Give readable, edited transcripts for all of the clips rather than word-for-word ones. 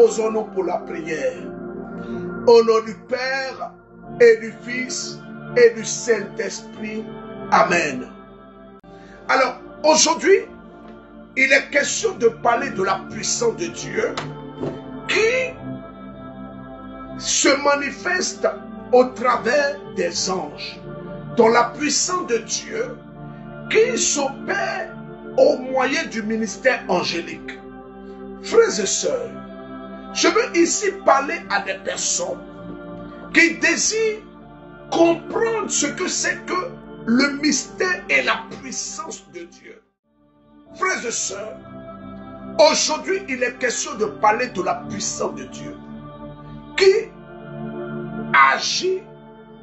Disposons-nous pour la prière. Au nom du Père et du Fils et du Saint-Esprit. Amen. Alors, aujourd'hui, il est question de parler de la puissance de Dieu qui se manifeste au travers des anges, dans la puissance de Dieu qui s'opère au moyen du ministère angélique. Frères et sœurs, je veux ici parler à des personnes qui désirent comprendre ce que c'est que le mystère et la puissance de Dieu. Frères et sœurs, aujourd'hui il est question de parler de la puissance de Dieu qui agit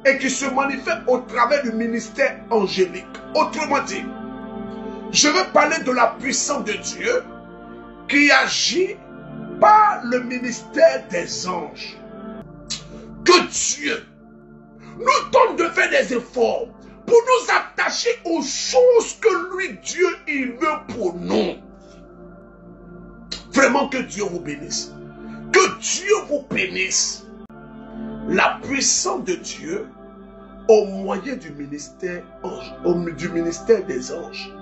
et qui se manifeste au travers du ministère angélique. Autrement dit, je veux parler de la puissance de Dieu qui agit par le ministère des anges. Que Dieu nous donne de faire des efforts pour nous attacher aux choses que lui, Dieu, il veut pour nous. Vraiment que Dieu vous bénisse. Que Dieu vous bénisse. La puissance de Dieu au moyen du ministère des anges.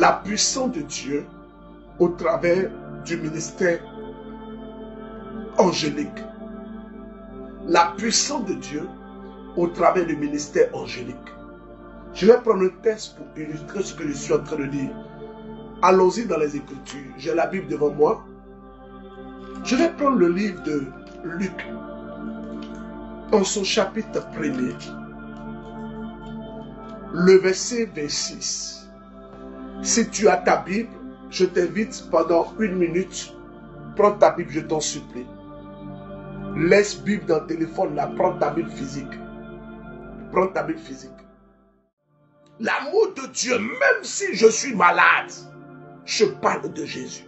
La puissance de Dieu au travers du ministère angélique. La puissance de Dieu au travers du ministère angélique. Je vais prendre un texte pour illustrer ce que je suis en train de dire. Allons-y dans les Écritures. J'ai la Bible devant moi. Je vais prendre le livre de Luc, en son chapitre 1er, le verset 26. Si tu as ta Bible, je t'invite pendant 1 minute, prends ta Bible, je t'en supplie. Laisse Bible dans le téléphone, là, prends ta Bible physique. Prends ta Bible physique. L'amour de Dieu, même si je suis malade, je parle de Jésus.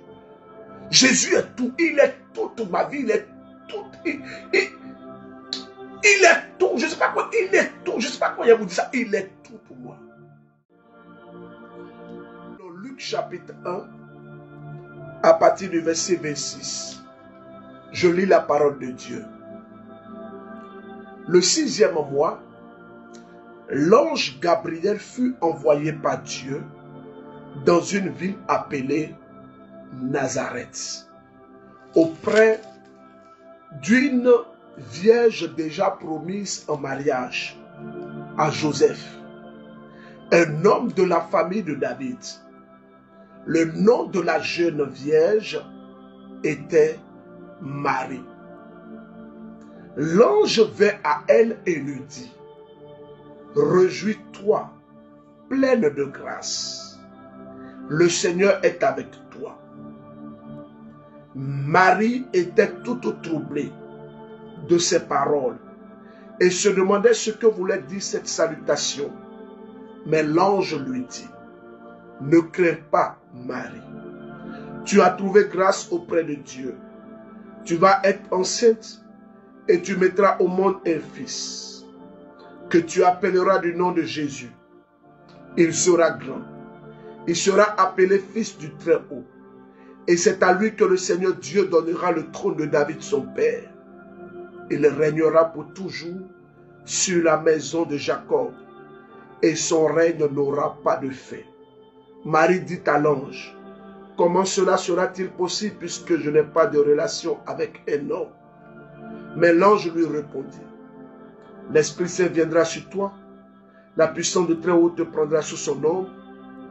Jésus est tout, il est toute ma vie, il est tout, il est tout, je ne sais pas quoi, il est tout, je ne sais pas quoi il vous dit ça, il est tout pour moi. Dans Luc chapitre 1, à partir du verset 26, je lis la parole de Dieu. Le 6e mois, l'ange Gabriel fut envoyé par Dieu dans une ville appelée Nazareth, auprès d'une vierge déjà promise en mariage à Joseph, un homme de la famille de David. Le nom de la jeune vierge était Marie. L'ange vint à elle et lui dit: Réjouis-toi, pleine de grâce. Le Seigneur est avec toi. Marie était toute troublée de ces paroles et se demandait ce que voulait dire cette salutation. Mais l'ange lui dit: Ne crains pas, Marie. Tu as trouvé grâce auprès de Dieu. Tu vas être enceinte et tu mettras au monde un fils que tu appelleras du nom de Jésus. Il sera grand. Il sera appelé fils du Très-Haut. Et c'est à lui que le Seigneur Dieu donnera le trône de David son père. Il régnera pour toujours sur la maison de Jacob, et son règne n'aura pas de fin. Marie dit à l'ange: Comment cela sera-t-il possible puisque je n'ai pas de relation avec un homme? Mais l'ange lui répondit: L'Esprit Saint viendra sur toi, la puissance de Très-Haut te prendra sous son ombre.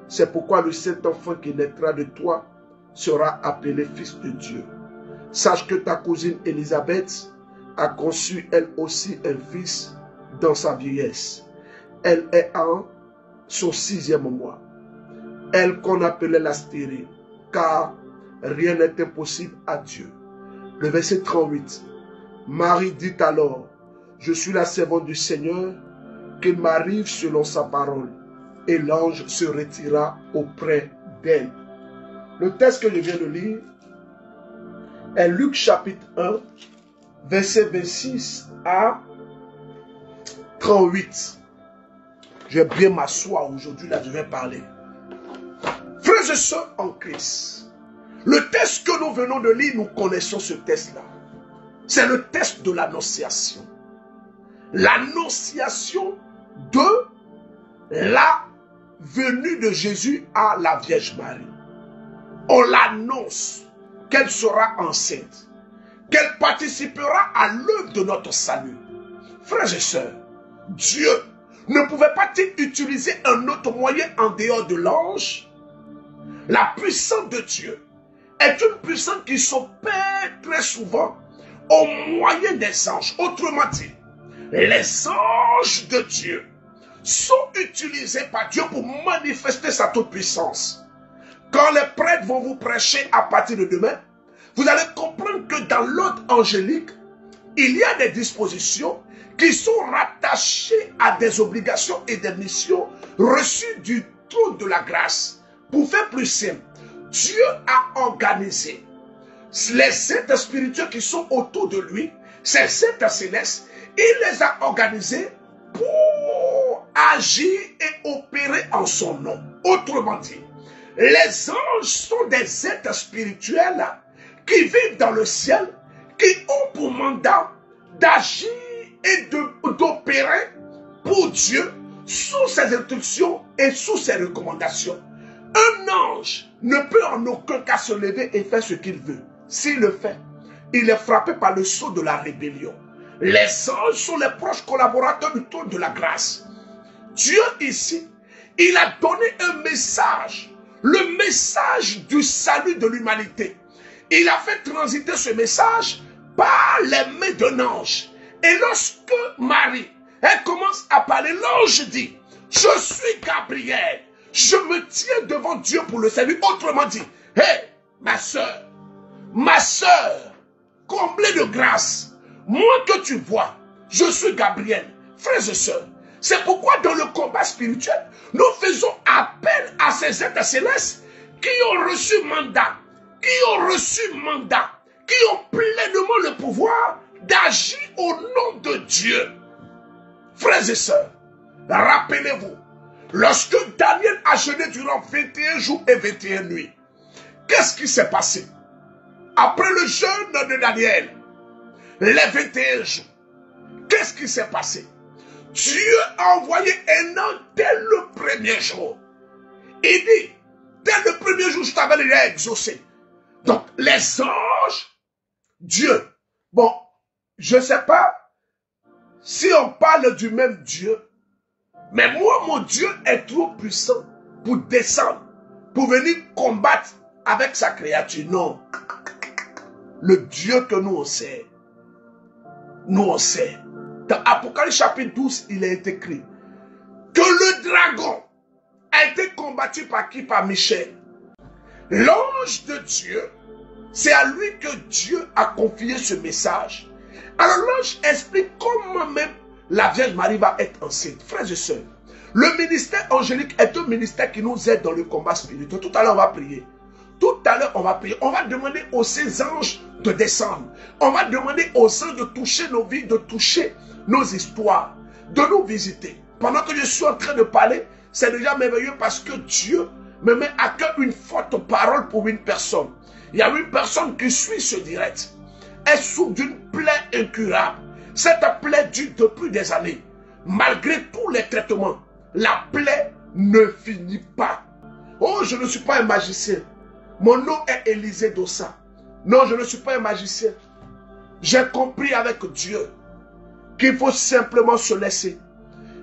C'est pourquoi le Saint-Enfant qui naîtra de toi sera appelé Fils de Dieu. Sache que ta cousine Élisabeth a conçu elle aussi un fils dans sa vieillesse. Elle est en son 6e mois. Elle qu'on appelait la stérile, car rien n'est impossible à Dieu. Le verset 38. Marie dit alors: Je suis la servante du Seigneur, qu'il m'arrive selon sa parole. Et l'ange se retira auprès d'elle. Le texte que je viens de lire est Luc chapitre 1, verset 26 à 38. Je vais bien m'asseoir aujourd'hui, là je vais parler. Frères et sœurs en Christ, Le texte que nous venons de lire, nous connaissons ce texte-là. C'est le texte de l'annonciation. L'annonciation de la venue de Jésus à la Vierge Marie. On l'annonce qu'elle sera enceinte, qu'elle participera à l'œuvre de notre salut. Frères et sœurs, Dieu ne pouvait pas-il utiliser un autre moyen en dehors de l'ange? La puissance de Dieu est une puissance qui s'opère très souvent au moyen des anges. Autrement dit, les anges de Dieu sont utilisés par Dieu pour manifester sa toute-puissance. Quand les prêtres vont vous prêcher à partir de demain, vous allez comprendre que dans l'ordre angélique, il y a des dispositions qui sont rattachées à des obligations et des missions reçues du trône de la grâce. Pour faire plus simple, Dieu a organisé les êtres spirituels qui sont autour de lui, ces êtres célestes, il les a organisés pour agir et opérer en son nom. Autrement dit, les anges sont des êtres spirituels qui vivent dans le ciel, qui ont pour mandat d'agir et d'opérer pour Dieu sous ses instructions et sous ses recommandations. Un ange ne peut en aucun cas se lever et faire ce qu'il veut. S'il le fait, il est frappé par le sceau de la rébellion. Les anges sont les proches collaborateurs du trône de la grâce. Dieu ici, il a donné un message, le message du salut de l'humanité. Il a fait transiter ce message par les mains d'un ange. Et lorsque Marie, elle commence à parler, l'ange dit, je suis Gabriel, je me tiens devant Dieu pour le salut. Autrement dit, hé, ma soeur, comblée de grâce, moi que tu vois, je suis Gabriel. Frères et sœurs, c'est pourquoi dans le combat spirituel, nous faisons appel à ces êtres célestes qui ont reçu mandat, qui ont pleinement le pouvoir d'agir au nom de Dieu. Frères et sœurs, rappelez-vous, lorsque Daniel a jeûné durant 21 jours et 21 nuits, qu'est-ce qui s'est passé? Après le jeûne de Daniel, les 21 jours, qu'est-ce qui s'est passé? Dieu a envoyé un ange dès le premier jour. Il dit, dès le premier jour, je t'avais déjà exaucé. Donc, les anges, Dieu, bon, je ne sais pas si on parle du même Dieu, mais moi, mon Dieu est trop puissant pour descendre, pour venir combattre avec sa créature. Non. Le Dieu que nous on sait, Dans Apocalypse chapitre 12, il est écrit que le dragon a été combattu par qui? Par Michel. L'ange de Dieu, c'est à lui que Dieu a confié ce message. Alors l'ange explique comment même la Vierge Marie va être enceinte. Frères et sœurs, le ministère angélique est un ministère qui nous aide dans le combat spirituel. Tout à l'heure, on va prier. Tout à l'heure, on va prier. On va demander aux saints anges de descendre. On va demander aux anges de toucher nos vies, de toucher nos histoires, de nous visiter. Pendant que je suis en train de parler, c'est déjà merveilleux parce que Dieu me met à cœur une forte parole pour une personne. Il y a une personne qui suit ce direct. Elle souffre d'une plaie incurable. Cette plaie dure depuis des années. Malgré tous les traitements, la plaie ne finit pas. Oh, je ne suis pas un magicien. Mon nom est Élisée Dossa. Non, je ne suis pas un magicien. J'ai compris avec Dieu qu'il faut simplement se laisser.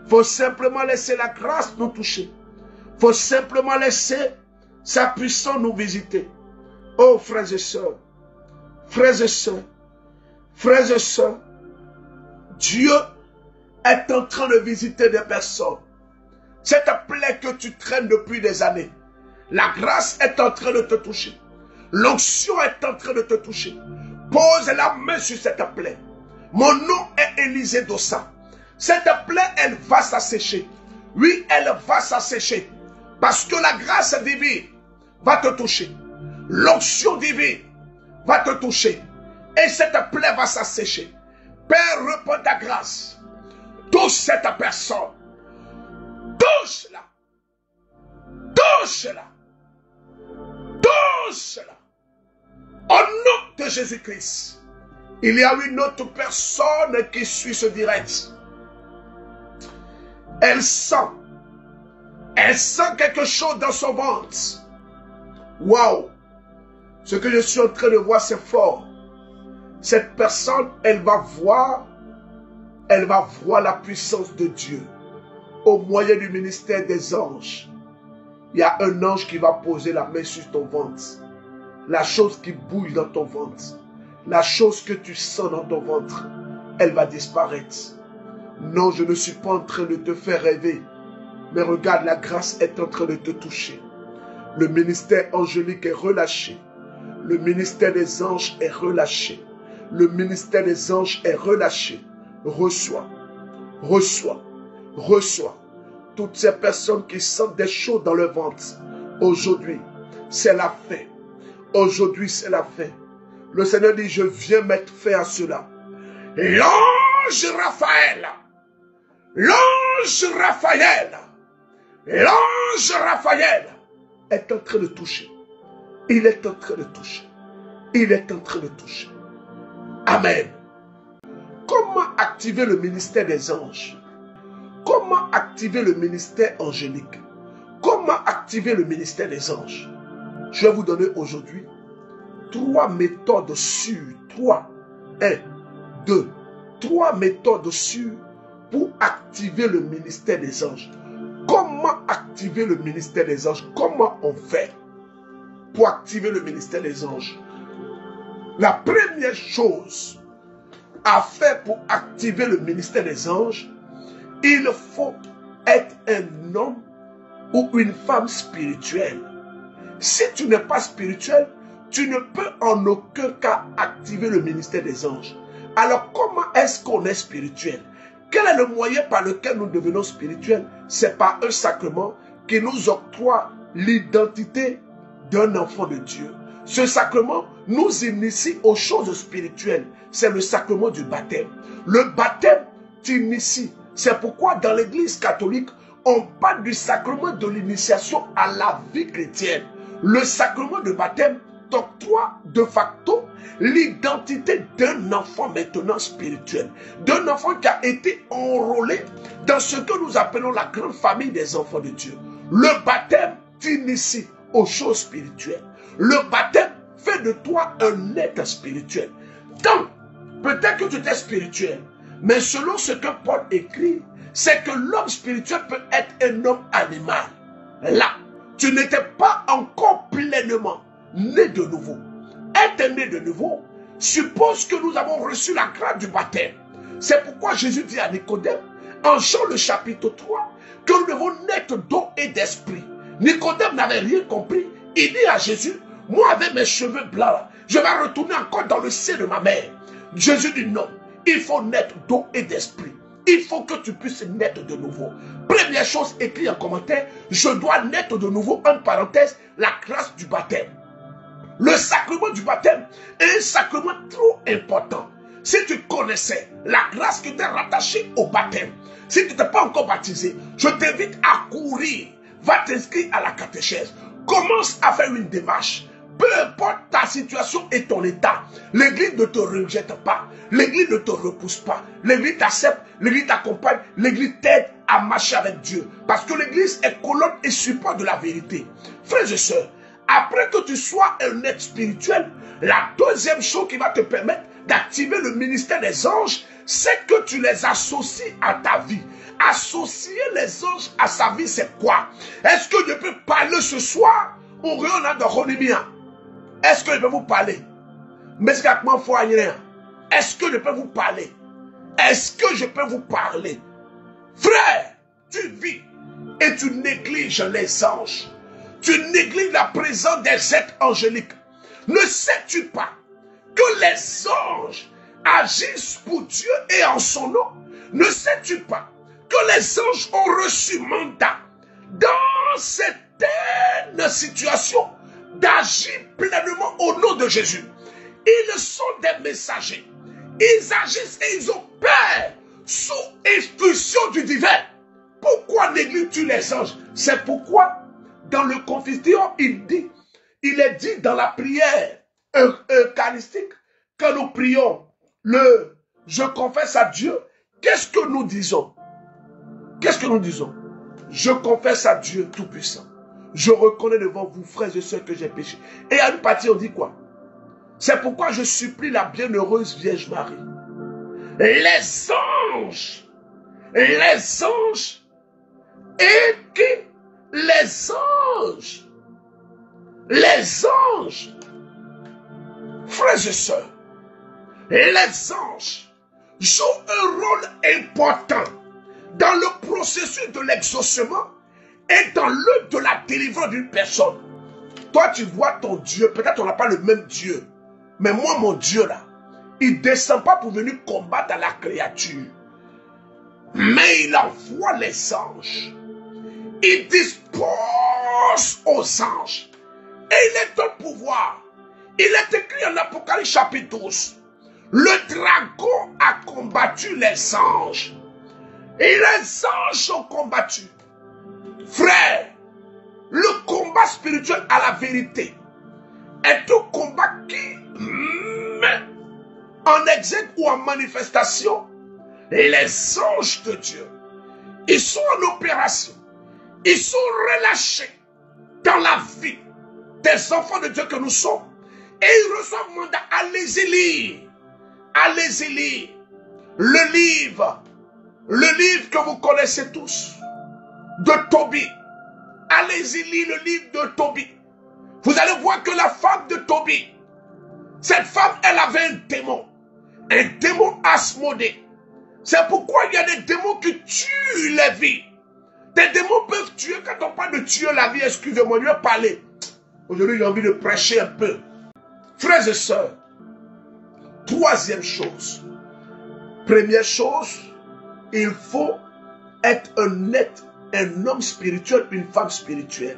Il faut simplement laisser la grâce nous toucher. Il faut simplement laisser sa puissance nous visiter. Oh, frères et sœurs, frères et sœurs, frères et sœurs, Dieu est en train de visiter des personnes. Cette plaie que tu traînes depuis des années, la grâce est en train de te toucher. L'onction est en train de te toucher. Pose la main sur cette plaie. Mon nom est Élisée Dossa. Cette plaie, elle va s'assécher. Oui, elle va s'assécher. Parce que la grâce divine va te toucher. L'onction divine va te toucher. Et cette plaie va s'assécher. Père, réponds ta grâce. Touche cette personne. Touche-la. Touche-la. Touche-la. Au nom de Jésus-Christ, il y a une autre personne qui suit ce direct. Elle sent quelque chose dans son ventre. Waouh! Ce que je suis en train de voir, c'est fort. Cette personne, elle va voir la puissance de Dieu au moyen du ministère des anges. Il y a un ange qui va poser la main sur ton ventre. La chose qui bouge dans ton ventre, la chose que tu sens dans ton ventre, elle va disparaître. Non, je ne suis pas en train de te faire rêver. Mais regarde, la grâce est en train de te toucher. Le ministère angélique est relâché. Le ministère des anges est relâché. Le ministère des anges est relâché. Reçois, reçois, reçois. Toutes ces personnes qui sentent des choses dans le ventre, aujourd'hui, c'est la fin. Aujourd'hui, c'est la fin. Le Seigneur dit, je viens mettre fin à cela. L'ange Raphaël, l'ange Raphaël, l'ange Raphaël est en train de toucher. Il est en train de toucher. Il est en train de toucher. Amen. Comment activer le ministère des anges? Comment activer le ministère angélique? Comment activer le ministère des anges? Je vais vous donner aujourd'hui 3 méthodes sûres. 3 méthodes sûres pour activer le ministère des anges. Comment activer le ministère des anges? Comment on fait pour activer le ministère des anges? La première chose à faire pour activer le ministère des anges, il faut être un homme ou une femme spirituelle. Si tu n'es pas spirituel, tu ne peux en aucun cas activer le ministère des anges. Alors comment est-ce qu'on est spirituel? Quel est le moyen par lequel nous devenons spirituels? C'est par un sacrement qui nous octroie l'identité d'un enfant de Dieu. Ce sacrement nous initie aux choses spirituelles. C'est le sacrement du baptême. Le baptême t'initie. C'est pourquoi dans l'église catholique, on parle du sacrement de l'initiation à la vie chrétienne. Le sacrement de baptême t'octroie de facto l'identité d'un enfant maintenant spirituel. D'un enfant qui a été enrôlé dans ce que nous appelons la grande famille des enfants de Dieu. Le baptême t'initie aux choses spirituelles. Le baptême fait de toi un être spirituel. Donc, peut-être que tu es spirituel, mais selon ce que Paul écrit, c'est que l'homme spirituel peut être un homme animal. Là, tu n'étais pas encore pleinement né de nouveau. Être né de nouveau suppose que nous avons reçu la grâce du baptême. C'est pourquoi Jésus dit à Nicodème, en Jean le chapitre 3, que nous devons naître d'eau et d'esprit. Nicodème n'avait rien compris. Il dit à Jésus, moi avec mes cheveux blancs, je vais retourner encore dans le sein de ma mère. Jésus dit non, il faut naître d'eau et d'esprit. Il faut que tu puisses naître de nouveau. Première chose écrite en commentaire, je dois naître de nouveau, en parenthèse, la grâce du baptême. Le sacrement du baptême est un sacrement trop important. Si tu connaissais la grâce qui t'est rattachée au baptême, si tu n'es pas encore baptisé, je t'invite à courir, va t'inscrire à la catéchèse. Commence à faire une démarche. Peu importe ta situation et ton état, l'église ne te rejette pas, l'église ne te repousse pas, l'église t'accepte, l'église t'accompagne, l'église t'aide à marcher avec Dieu. Parce que l'église est colonne et support de la vérité. Frères et sœurs, après que tu sois un être spirituel, la deuxième chose qui va te permettre d'activer le ministère des anges, c'est que tu les associes à ta vie. Associer les anges à sa vie, c'est quoi? Est-ce que je peux parler ce soir? On regarde dans Ronimia. Est-ce que je peux vous parler? Est-ce que je peux vous parler? Est-ce que je peux vous parler? Frère, tu vis et tu négliges les anges. Tu négliges la présence des êtres angéliques. Ne sais-tu pas que les anges agissent pour Dieu et en son nom? Ne sais-tu pas que les anges ont reçu mandat dans certaines situations d'agir pleinement au nom de Jésus? Ils sont des messagers. Ils agissent et ils opèrent sous expulsion du divin. Pourquoi négliges-tu les anges? C'est pourquoi dans le Confession, il est dit dans la prière eucharistique, quand nous prions le je confesse à Dieu, qu'est-ce que nous disons? Qu'est-ce que nous disons? Je confesse à Dieu Tout-Puissant. Je reconnais devant vous, frères et sœurs, que j'ai péché. Et à une partie, on dit quoi? C'est pourquoi je supplie la bienheureuse Vierge Marie. Les anges, et qui? Les anges, frères et sœurs, les anges jouent un rôle important dans le processus de l'exaucement et dans l'œuvre de la délivrance d'une personne. Toi, tu vois ton Dieu, peut-être on n'a pas le même Dieu, mais moi, mon Dieu là, il ne descend pas pour venir combattre la créature, mais il envoie les anges. Il dispose aux anges et il les donne pouvoir. Il est écrit en Apocalypse chapitre 12. Le dragon a combattu les anges. Et les anges ont combattu. Frère, le combat spirituel à la vérité est un combat qui met en exergue ou en manifestation les anges de Dieu. Ils sont en opération. Ils sont relâchés dans la vie des enfants de Dieu que nous sommes. Et ils reçoivent mandat. Allez-y lire. Allez-y lire. Le livre que vous connaissez tous, de Tobie. Allez-y lire le livre de Tobie. Vous allez voir que la femme de Tobie, cette femme, elle avait un démon Asmodée. C'est pourquoi il y a des démons qui tuent les vies. Des démons peuvent tuer. Quand on parle de tuer la vie, excusez-moi, je vais parler. Aujourd'hui, j'ai envie de prêcher un peu. Frères et sœurs, troisième chose. Première chose, il faut être un homme spirituel, une femme spirituelle.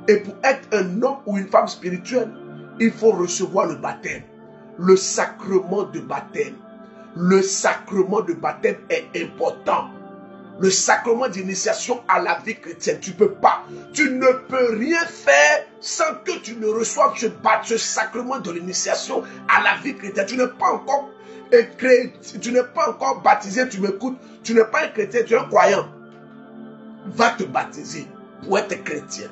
Et pour être un homme ou une femme spirituelle, il faut recevoir le baptême. Le sacrement de baptême. Le sacrement de baptême est important. Le sacrement d'initiation à la vie chrétienne. Tu ne peux rien faire sans que tu ne reçoives ce sacrement de l'initiation à la vie chrétienne. Tu n'es pas encore baptisé, tu m'écoutes. Tu n'es pas un chrétien, tu es un croyant. Va te baptiser pour être chrétien.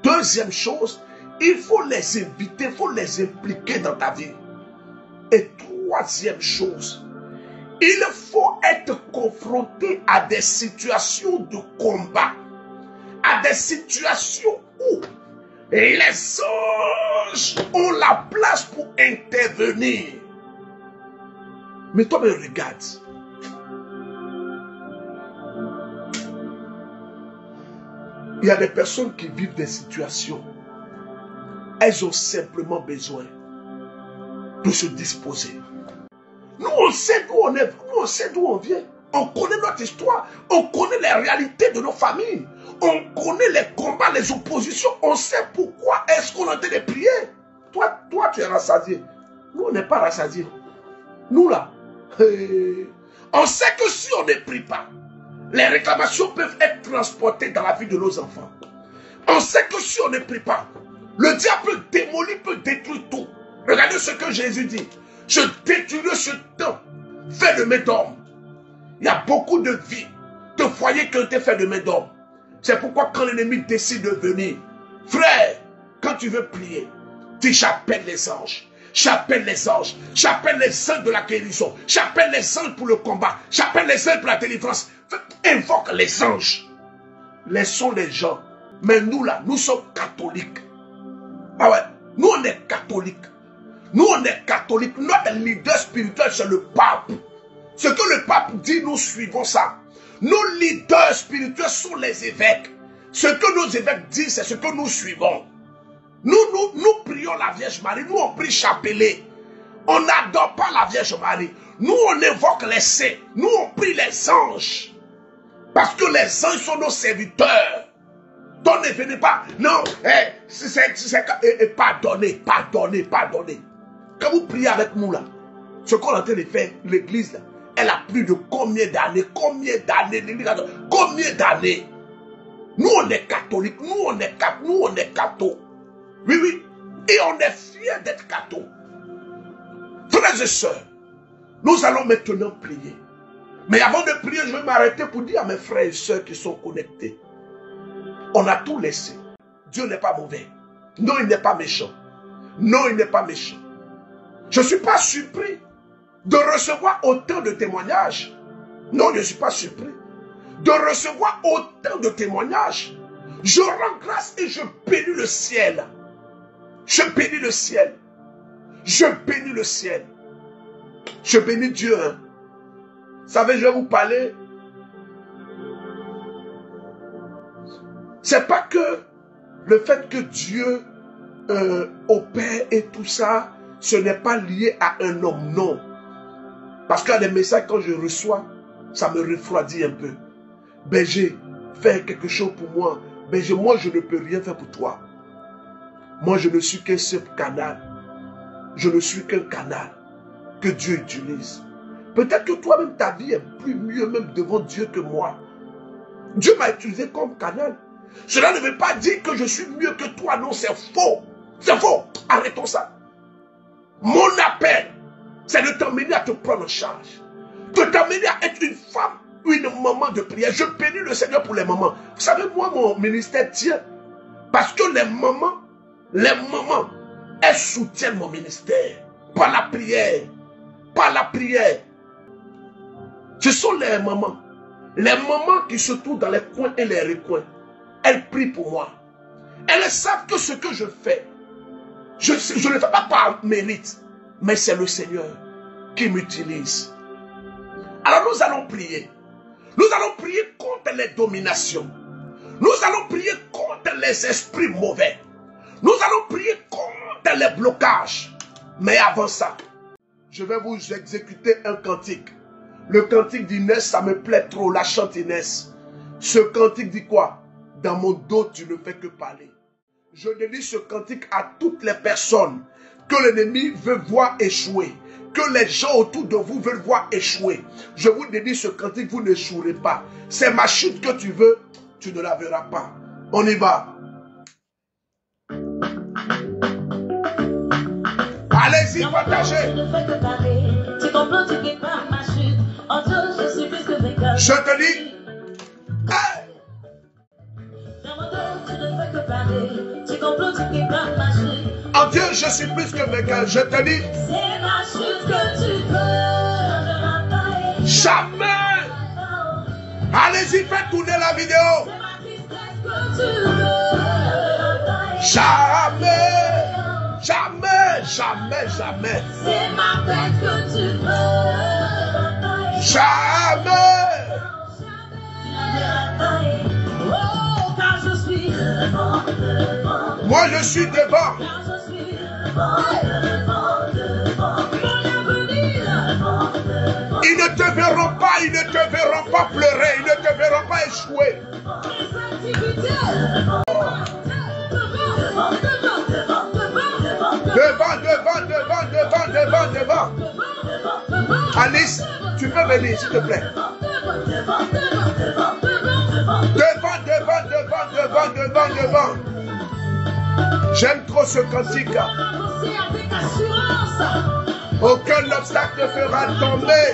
Deuxième chose, il faut les inviter, il faut les impliquer dans ta vie. Et troisième chose, il faut être confronté à des situations de combat, à des situations où les anges ont la place pour intervenir. Mais toi, regarde. Il y a des personnes qui vivent des situations. Elles ont simplement besoin de se disposer. Nous, on sait d'où on est, nous, on sait d'où on vient. On connaît notre histoire, on connaît les réalités de nos familles, on connaît les combats, les oppositions, on sait pourquoi est-ce qu'on est en train de prier. Toi, tu es rassasié. Nous, on n'est pas rassasiés. Nous, là, on sait que si on ne prie pas, les réclamations peuvent être transportées dans la vie de nos enfants. On sait que si on ne prie pas, le diable peut démolir, peut détruire tout. Regardez ce que Jésus dit. Je détruirai ce temps fait de main d'homme. Il y a beaucoup de vies, de foyers qui ont été faits de main d'homme. C'est pourquoi quand l'ennemi décide de venir, frère, quand tu veux prier, dis j'appelle les anges. J'appelle les anges. J'appelle les anges de la guérison. J'appelle les anges pour le combat. J'appelle les anges pour la délivrance. Invoque les anges. Laissons les gens. Mais nous là, nous sommes catholiques. Ah ouais, nous on est catholiques. Nous on est catholiques. Notre leader spirituel c'est le pape. Ce que le pape dit, nous suivons ça. Nos leaders spirituels sont les évêques. Ce que nos évêques disent, c'est ce que nous suivons. Nous prions la Vierge Marie. Nous, on prie chapelet. On n'adore pas la Vierge Marie. Nous, on évoque les saints. Nous, on prie les anges. Parce que les anges sont nos serviteurs. Donc, ne venez pas. Non, pardonnez. Quand vous priez avec nous, là, ce qu'on est en train de faire, l'église, là, elle a plus de combien d'années. Nous, on est catholiques. Nous, on est cathos. Oui. Et on est fiers d'être cathos. Frères et sœurs, nous allons maintenant prier. Mais avant de prier, je vais m'arrêter pour dire à mes frères et sœurs qui sont connectés. On a tout laissé. Dieu n'est pas mauvais. Non, il n'est pas méchant. Non, il n'est pas méchant. Je ne suis pas surpris de recevoir autant de témoignages. Non, je ne suis pas surpris de recevoir autant de témoignages. Je rends grâce et je bénis le ciel. Je bénis le ciel. Je bénis le ciel. Je bénis Dieu. Hein. Vous savez, je vais vous parler. C'est pas que le fait que Dieu opère et tout ça, ce n'est pas lié à un homme, non. Parce qu'il y a des messages quand je reçois, ça me refroidit un peu. Berger, fais quelque chose pour moi. Berger, moi je ne peux rien faire pour toi. Moi je ne suis qu'un seul canal. Je ne suis qu'un canal que Dieu utilise. Peut-être que toi-même ta vie est plus mieux même devant Dieu que moi. Dieu m'a utilisé comme canal. Cela ne veut pas dire que je suis mieux que toi. Non, c'est faux. C'est faux. Arrêtons ça. Mon appel, c'est de t'emmener à te prendre en charge. De t'emmener à être une femme ou une maman de prière. Je bénis le Seigneur pour les mamans. Vous savez, moi, mon ministère tient. Parce que les mamans, elles soutiennent mon ministère. Par la prière. Par la prière. Ce sont les mamans. Les mamans qui se trouvent dans les coins et les recoins. Elles prient pour moi. Elles savent que ce que je fais, je ne le fais pas par mérite, mais c'est le Seigneur qui m'utilise. Alors nous allons prier. Nous allons prier contre les dominations. Nous allons prier contre les esprits mauvais. Nous allons prier contre les blocages. Mais avant ça, je vais vous exécuter un cantique. Le cantique d'Inès, ça me plaît trop, la chante Inès. Ce cantique dit quoi? Dans mon dos, tu ne fais que parler. Je dédie ce cantique à toutes les personnes que l'ennemi veut voir échouer. Que les gens autour de vous veulent voir échouer. Je vous dédie ce cantique, vous n'échouerez pas. C'est ma chute que tu veux, tu ne la verras pas. On y va. Allez-y, partagez. Je te dis. Hey. En Dieu, je suis plus que vainqueur. Je te dis. C'est ma chute que tu veux. Jamais. Allez-y, faites tourner la vidéo. Jamais. Jamais, jamais, jamais. C'est ma tête que tu veux. Jamais. Moi je suis devant. Ils ne te verront pas, ils ne te verront pas pleurer, ils ne te verront pas échouer. Devant. Alice, tu peux venir s'il te plaît. Devant. J'aime trop ce cantique. Aucun obstacle ne fera tomber.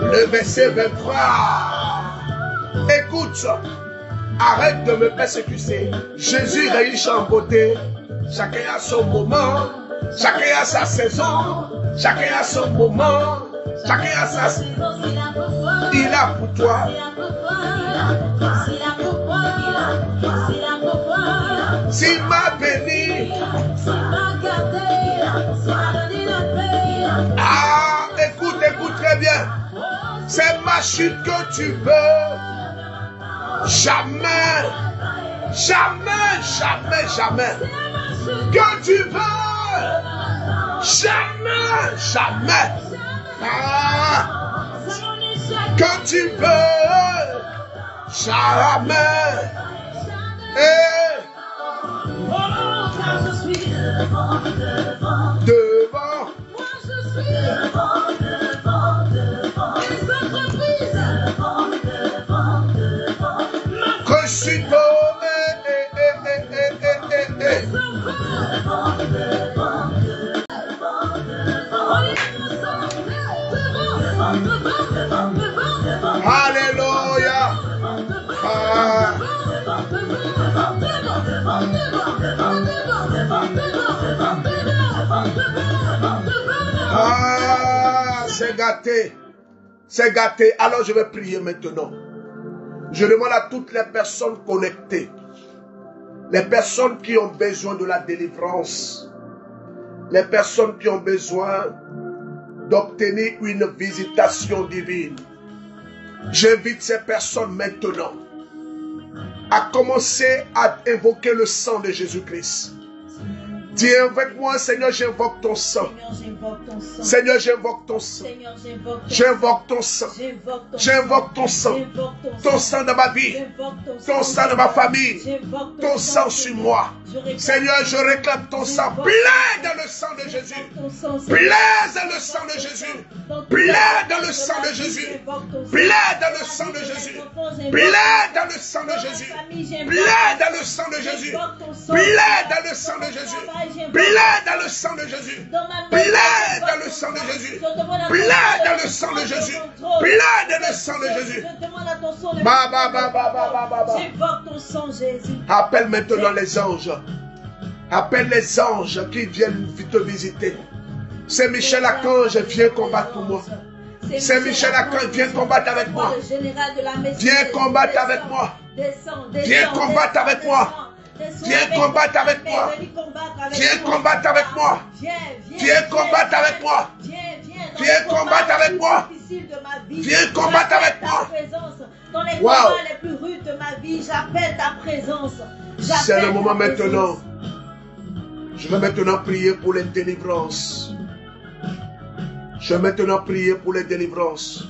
Le verset 23. Écoute, arrête de me persécuter. Jésus riche en beauté. Chacun a son moment. Chacun a sa saison. Chacun a son moment. Chacun a sa saison. Il a pour toi. S'il m'a béni. Ah, écoute très bien. C'est ma chute que tu veux. Jamais. Que tu veux. Jamais. Ah, que tu veux. Jamais. Devant. Moi je suis devant. Les entreprises. Devant. Je suis tombé. Alléluia. C'est gâté. C'est gâté. Alors je vais prier maintenant. Je demande à toutes les personnes connectées, les personnes qui ont besoin de la délivrance, les personnes qui ont besoin d'obtenir une visitation divine. J'invite ces personnes maintenant à commencer à évoquer le sang de Jésus-Christ. Dis avec moi, Seigneur, j'invoque ton sang. Seigneur, j'invoque ton sang. J'invoque ton sang. J'invoque ton sang. Ton sang dans ma vie. Ton sang dans ma famille. Ton sang sur moi. Seigneur, je réclame ton sang. Plaide dans le sang de Jésus. Plaide dans le sang de Jésus. Plaide dans le sang de Jésus. Plaide dans le sang de Jésus. Plaide dans le sang de Jésus. Plaide dans le sang de Jésus. Plaide dans le sang de Jésus. Plaide dans le sang de Jésus. Plaide dans le sang de Jésus. Plaide dans le sang de Jésus. Plaide dans le sang de Jésus. J'invoque ton sang, Jésus. Appelle maintenant les anges. Appelle les anges qui viennent te visiter. C'est Michel Archange, viens combattre pour moi. C'est Michel Archange, viens combattre avec moi. Viens combattre avec moi. Viens combattre avec moi. Viens combattre avec moi. Viens combattre avec moi. Viens combattre avec moi. Viens combattre avec moi. Viens combattre avec moi. Dans les combats les plus rudes de ma vie, j'appelle ta présence. C'est le moment maintenant. Je vais maintenant prier pour les délivrances. Je vais maintenant prier pour les délivrances.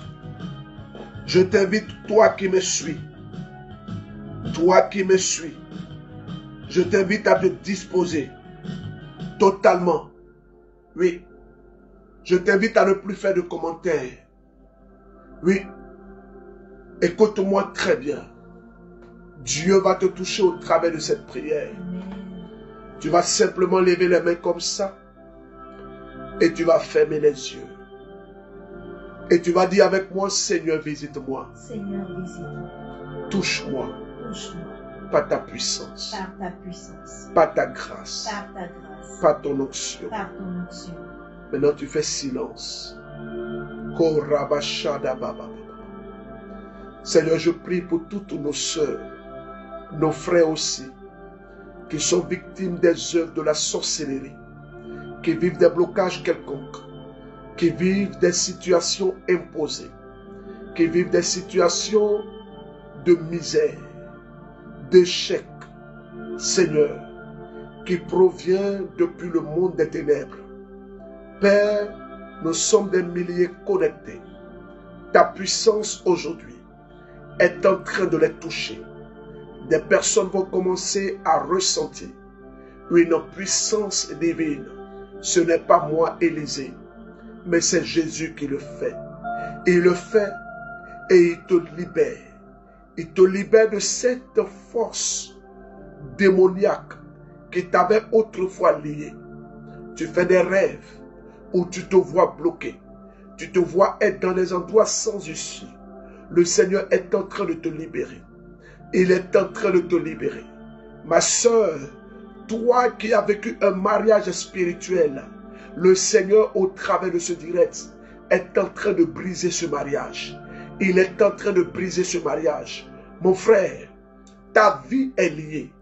Je t'invite, toi qui me suis. Toi qui me suis. Je t'invite à te disposer totalement. Oui. Je t'invite à ne plus faire de commentaires. Oui. Écoute-moi très bien. Dieu va te toucher au travers de cette prière. Tu vas simplement lever les mains comme ça. Et tu vas fermer les yeux. Et tu vas dire avec moi, Seigneur, visite-moi. Seigneur, visite-moi. Touche-moi. Touche-moi. Par ta puissance. Par ta puissance. Par ta grâce. Par ta grâce. Par ton onction. Par ton onction. Maintenant, tu fais silence. Seigneur, je prie pour toutes nos sœurs, nos frères aussi, qui sont victimes des œuvres de la sorcellerie, qui vivent des blocages quelconques, qui vivent des situations imposées, qui vivent des situations de misère, d'échec, Seigneur, qui provient depuis le monde des ténèbres. Père, nous sommes des milliers connectés. Ta puissance aujourd'hui est en train de les toucher. Des personnes vont commencer à ressentir une puissance divine. Ce n'est pas moi, Élisée, mais c'est Jésus qui le fait. Il le fait et il te libère. Il te libère de cette force démoniaque qui t'avait autrefois lié. Tu fais des rêves où tu te vois bloqué. Tu te vois être dans des endroits sans issue. Le Seigneur est en train de te libérer. Il est en train de te libérer. Ma soeur, toi qui as vécu un mariage spirituel, le Seigneur au travers de ce direct est en train de briser ce mariage. Il est en train de briser ce mariage. Mon frère, ta vie est liée.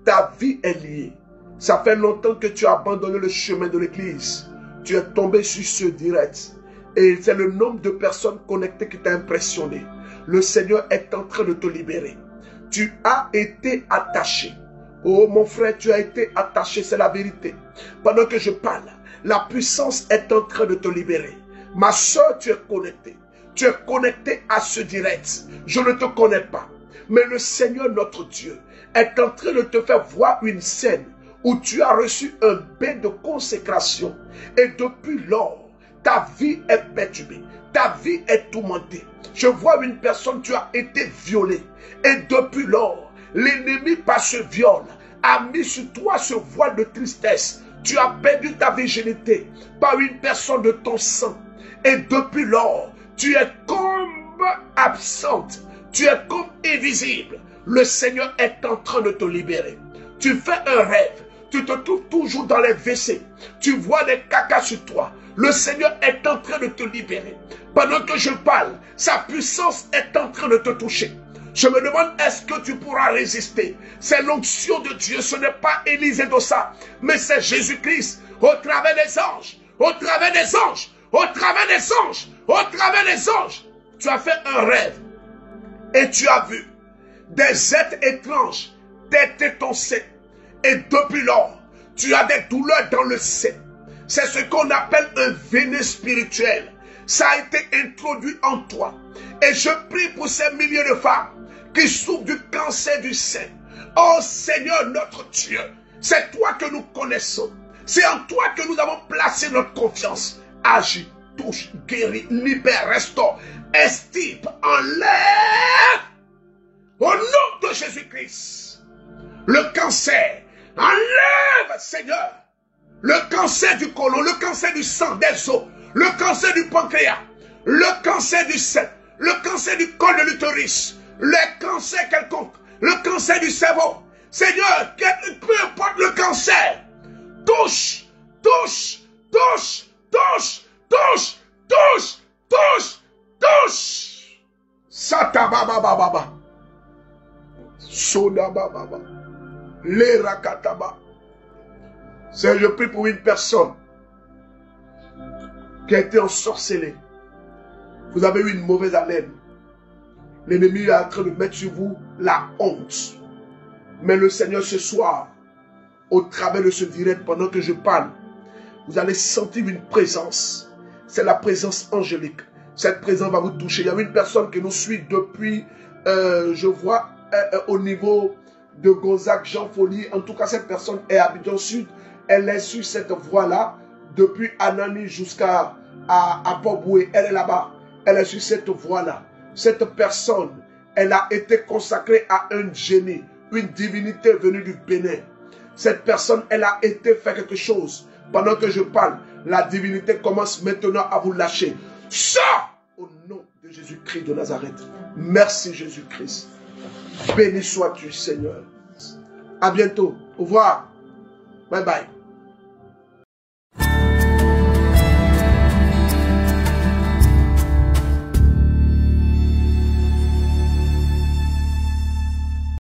Ta vie est liée. Ça fait longtemps que tu as abandonné le chemin de l'église. Tu es tombé sur ce direct. Et c'est le nombre de personnes connectées qui t'a impressionné. Le Seigneur est en train de te libérer. Tu as été attaché. Oh mon frère, tu as été attaché, c'est la vérité. Pendant que je parle, la puissance est en train de te libérer. Ma soeur, tu es connectée. Tu es connecté à ce direct. Je ne te connais pas. Mais le Seigneur, notre Dieu, est en train de te faire voir une scène où tu as reçu un bain de consécration. Et depuis lors, ta vie est perturbée. Ta vie est tourmentée. Je vois une personne, tu as été violée. Et depuis lors, l'ennemi par ce viol a mis sur toi ce voile de tristesse. Tu as perdu ta virginité par une personne de ton sang. Et depuis lors, Tu es comme absente. Tu es comme invisible. Le Seigneur est en train de te libérer. Tu fais un rêve. Tu te trouves toujours dans les WC. Tu vois des cacas sur toi. Le Seigneur est en train de te libérer. Pendant que je parle, sa puissance est en train de te toucher. Je me demande, est-ce que tu pourras résister? C'est l'onction de Dieu, ce n'est pas Élisée Dossa, mais c'est Jésus-Christ au travers des anges, au travers des anges, au travers des anges, au travers des anges. Tu as fait un rêve et tu as vu des êtres étranges têter ton sein. Et depuis lors, tu as des douleurs dans le sein. C'est ce qu'on appelle un véné spirituel. Ça a été introduit en toi. Et je prie pour ces milliers de femmes qui souffrent du cancer du sein. Oh Seigneur notre Dieu, c'est toi que nous connaissons. C'est en toi que nous avons placé notre confiance. Agis, touche, guéris, libère, restaure, extirpe, enlève. Au nom de Jésus-Christ, le cancer, enlève Seigneur. Le cancer du côlon, le cancer du sang, des os, le cancer du pancréas, le cancer du sein, le cancer du col de l'utérus, le cancer quelconque, le cancer du cerveau. Seigneur, peu importe le cancer, touche, touche, touche, touche, touche, touche, touche, touche. Satababababa. Sodabababa. Lerakataba. Seigneur, je prie pour une personne qui a été ensorcelée. Vous avez eu une mauvaise haleine. L'ennemi est en train de mettre sur vous la honte. Mais le Seigneur ce soir, au travers de ce direct, pendant que je parle, vous allez sentir une présence. C'est la présence angélique. Cette présence va vous toucher. Il y a une personne qui nous suit depuis, je vois, au niveau de Gonzague, Jean Folie. En tout cas, cette personne est à Abidjan Sud. Elle est sur cette voie-là, depuis Anani jusqu'à Port-Boué. Elle est là-bas. Elle est sur cette voie-là. Cette personne, elle a été consacrée à un génie, une divinité venue du Bénin. Cette personne, elle a été fait quelque chose. Pendant que je parle, la divinité commence maintenant à vous lâcher. Sors au nom de Jésus-Christ de Nazareth. Merci Jésus-Christ. Béni sois-tu, Seigneur. À bientôt. Au revoir. Bye bye.